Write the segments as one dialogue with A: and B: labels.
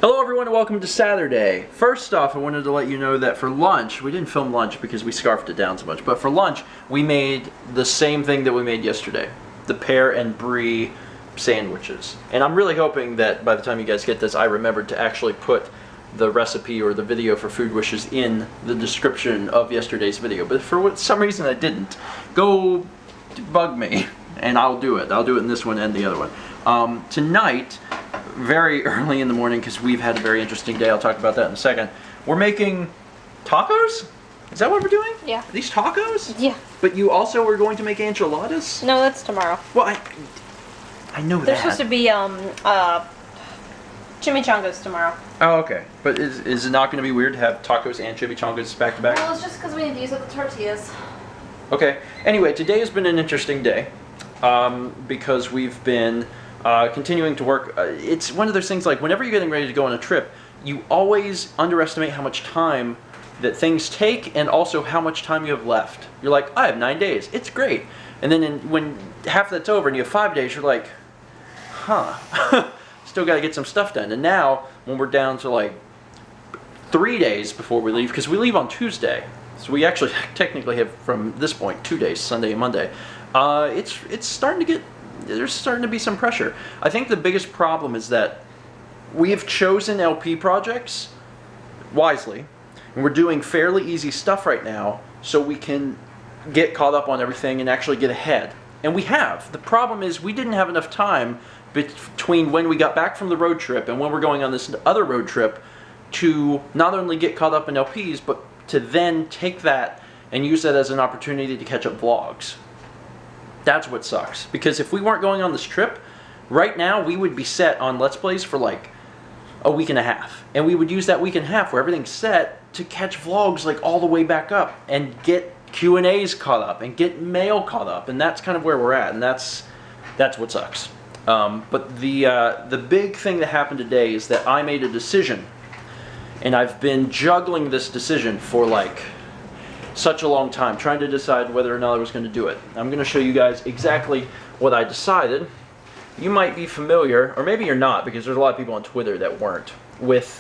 A: Hello everyone and welcome to Saturday. First off, I wanted to let you know that for lunch, we didn't film lunch because we scarfed it down so much, but for lunch we made the same thing that we made yesterday. The pear and brie sandwiches. And I'm really hoping that by the time you guys get this, I remembered to actually put the recipe or the video for Food Wishes in the description of yesterday's video. But for some reason I didn't. Go bug me and I'll do it. I'll do it in this one and the other one. Tonight, very early in the morning, because we've had a very interesting day, I'll talk about that in a second, we're making tacos? Is that what we're doing?
B: Yeah.
A: Are these tacos?
B: Yeah.
A: But you also were going to make enchiladas?
B: No, that's tomorrow.
A: Well, I know
B: They're
A: that.
B: supposed to be chimichangas tomorrow.
A: Oh, okay. But is it not going to be weird to have tacos and chimichangas back to back?
B: Well, it's just because we need to use up the tortillas.
A: Okay. Anyway, today has been an interesting day because we've been continuing to work. It's one of those things like whenever you're getting ready to go on a trip, you always underestimate how much time that things take and also how much time you have left. You're like, I have 9 days. It's great. And then when half that's over and you have 5 days, you're like, huh. Still got to get some stuff done. And now, when we're down to like 3 days before we leave, because we leave on Tuesday, so we actually technically have from this point 2 days, Sunday and Monday. It's starting to get. There's starting to be some pressure. I think the biggest problem is that we've chosen LP projects wisely, and we're doing fairly easy stuff right now, so we can get caught up on everything and actually get ahead. And we have. The problem is we didn't have enough time between when we got back from the road trip and when we're going on this other road trip to not only get caught up in LPs, but to then take that and use that as an opportunity to catch up vlogs. That's what sucks. Because if we weren't going on this trip, right now we would be set on Let's Plays for like a week and a half. And we would use that week and a half where everything's set to catch vlogs like all the way back up and get Q&As caught up and get mail caught up. And that's kind of where we're at. And that's what sucks. But the big thing that happened today is that I made a decision. And I've been juggling this decision for like such a long time, trying to decide whether or not I was going to do it. I'm going to show you guys exactly what I decided. You might be familiar, or maybe you're not, because there's a lot of people on Twitter that weren't, with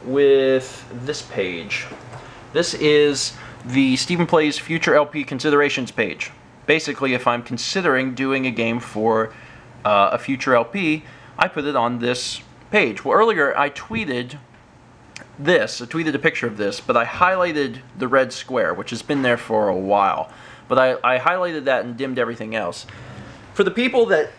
A: this page. This is the Stephen Plays Future LP Considerations page. Basically, if I'm considering doing a game for a future LP, I put it on this page. Well, earlier I tweeted a picture of this, but I highlighted the red square, which has been there for a while. But I highlighted that and dimmed everything else. For the people that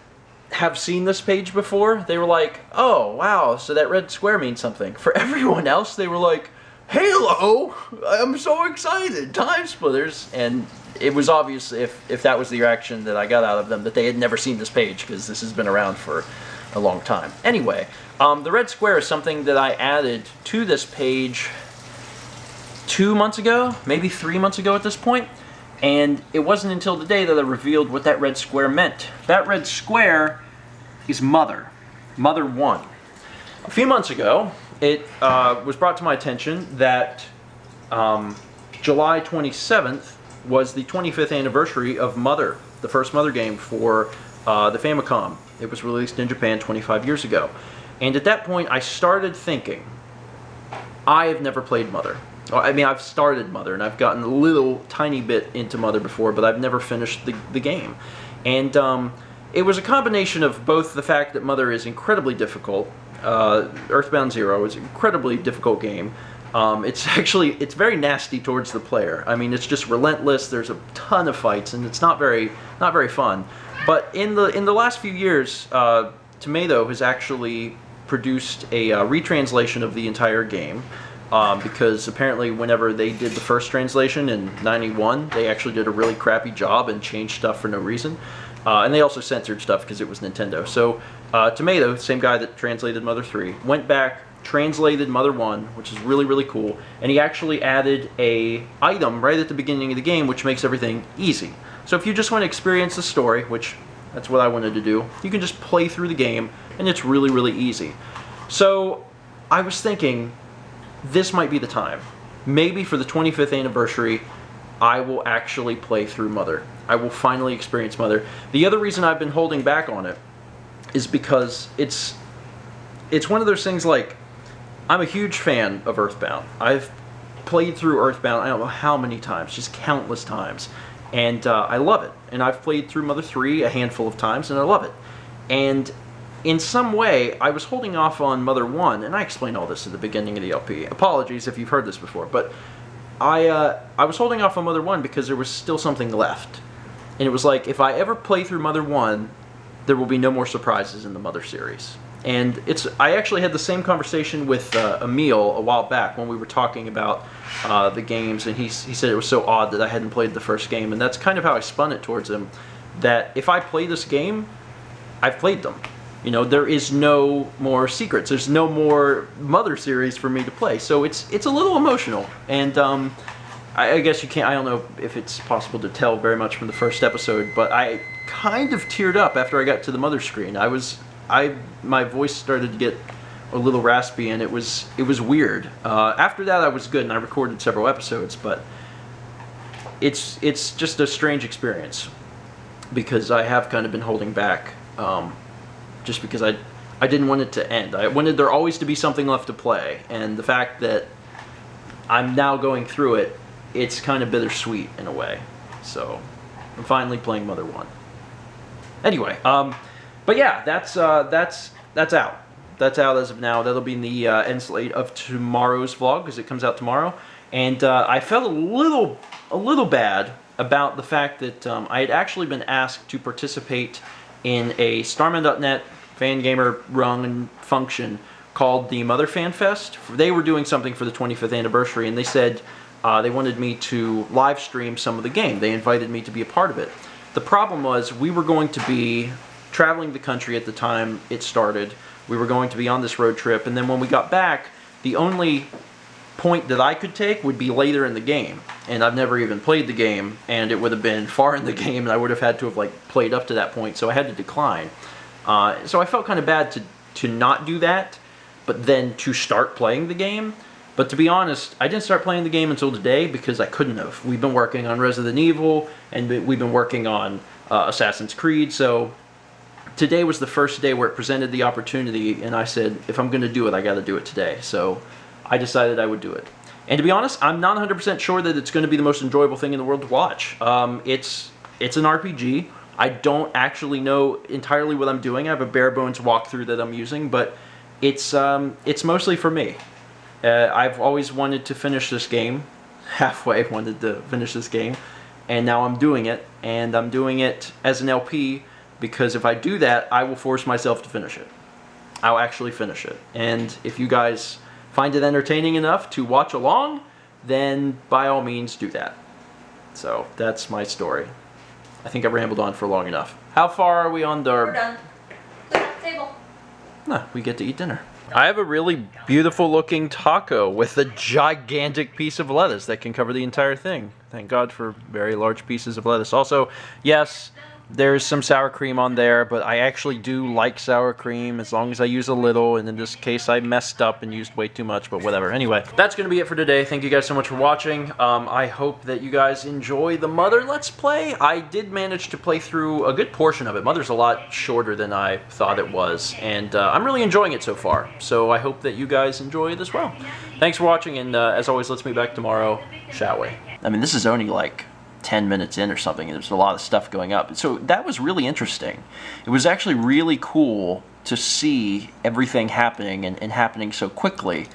A: have seen this page before, they were like, oh, wow, so that red square means something. For everyone else, they were like, Halo! I'm so excited! Time Splitters! And it was obvious, if that was the reaction that I got out of them, that they had never seen this page, because this has been around for a long time. Anyway, the red square is something that I added to this page 2 months ago, maybe 3 months ago at this point, and it wasn't until today that I revealed what that red square meant. That red square is Mother. Mother 1. A few months ago, it was brought to my attention that July 27th was the 25th anniversary of Mother, the first Mother game for the Famicom. It was released in Japan 25 years ago. And at that point, I started thinking, I have never played Mother. I mean, I've started Mother, and I've gotten a little tiny bit into Mother before, but I've never finished the game. And it was a combination of both the fact that Mother is incredibly difficult. Earthbound Zero is an incredibly difficult game. It's very nasty towards the player. I mean, it's just relentless. There's a ton of fights, and it's not very fun. But in the last few years, Tomato has actually produced a retranslation of the entire game, because apparently whenever they did the first translation in '91, they actually did a really crappy job and changed stuff for no reason. And they also censored stuff because it was Nintendo. So Tomato, same guy that translated Mother 3, went back, translated Mother 1, which is really, really cool, and he actually added a item right at the beginning of the game which makes everything easy. So if you just want to experience the story, which that's what I wanted to do, you can just play through the game, and it's really, really easy. So I was thinking, this might be the time. Maybe for the 25th anniversary, I will actually play through Mother. I will finally experience Mother. The other reason I've been holding back on it is because it's it's one of those things like, I'm a huge fan of Earthbound. I've played through Earthbound I don't know how many times, just countless times. And I love it. And I've played through Mother 3 a handful of times, and I love it. And in some way, I was holding off on Mother 1, and I explained all this at the beginning of the LP. Apologies if you've heard this before, but I was holding off on Mother 1 because there was still something left. And it was like, if I ever play through Mother 1, there will be no more surprises in the Mother series. And I actually had the same conversation with Emil a while back when we were talking about the games, and he said it was so odd that I hadn't played the first game, and that's kind of how I spun it towards him, that if I play this game, I've played them. You know, there is no more secrets. There's no more Mother series for me to play, so it's a little emotional, and I guess you can't, I don't know if it's possible to tell very much from the first episode, but I kind of teared up after I got to the Mother screen. My voice started to get a little raspy, and it was weird. After that, I was good, and I recorded several episodes, but it's just a strange experience because I have kind of been holding back, just because I didn't want it to end. I wanted there always to be something left to play, and the fact that I'm now going through it, it's kind of bittersweet in a way. So I'm finally playing Mother 1. Anyway, but yeah, that's out. That's out as of now. That'll be in the end slate of tomorrow's vlog because it comes out tomorrow. And I felt a little bad about the fact that I had actually been asked to participate in a Starman.net Fangamer run function called the Mother Fan Fest. They were doing something for the 25th anniversary, and they said they wanted me to live stream some of the game. They invited me to be a part of it. The problem was we were going to be traveling the country at the time it started. We were going to be on this road trip, and then when we got back, the only point that I could take would be later in the game. And I've never even played the game, and it would have been far in the game, and I would have had to have like played up to that point, so I had to decline. So I felt kind of bad to not do that, but then to start playing the game. But to be honest, I didn't start playing the game until today because I couldn't have. We've been working on Resident Evil, and we've been working on Assassin's Creed, so today was the first day where it presented the opportunity, and I said, if I'm going to do it, I got to do it today. So I decided I would do it. And to be honest, I'm not 100% sure that it's going to be the most enjoyable thing in the world to watch. It's an RPG. I don't actually know entirely what I'm doing. I have a bare bones walkthrough that I'm using, but it's mostly for me. I've always wanted to finish this game, halfway wanted to finish this game, and now I'm doing it, and I'm doing it as an LP, because if I do that, I will force myself to finish it. I'll actually finish it. And if you guys find it entertaining enough to watch along, then by all means do that. So that's my story. I think I rambled on for long enough. How far are we on the...
B: We're done. They're at the table.
A: No, we get to eat dinner. I have a really beautiful looking taco with a gigantic piece of lettuce that can cover the entire thing. Thank God for very large pieces of lettuce. Also, yes, there's some sour cream on there, but I actually do like sour cream as long as I use a little, and in this case I messed up and used way too much, but whatever. Anyway, that's going to be it for today. Thank you guys so much for watching. I hope that you guys enjoy the Mother Let's Play. I did manage to play through a good portion of it. Mother's a lot shorter than I thought it was, and I'm really enjoying it so far, so I hope that you guys enjoy it as well. Thanks for watching, and as always, let's meet back tomorrow, shall we? I mean, this is only like 10 minutes in or something, and there's a lot of stuff going up. So that was really interesting. It was actually really cool to see everything happening and happening so quickly.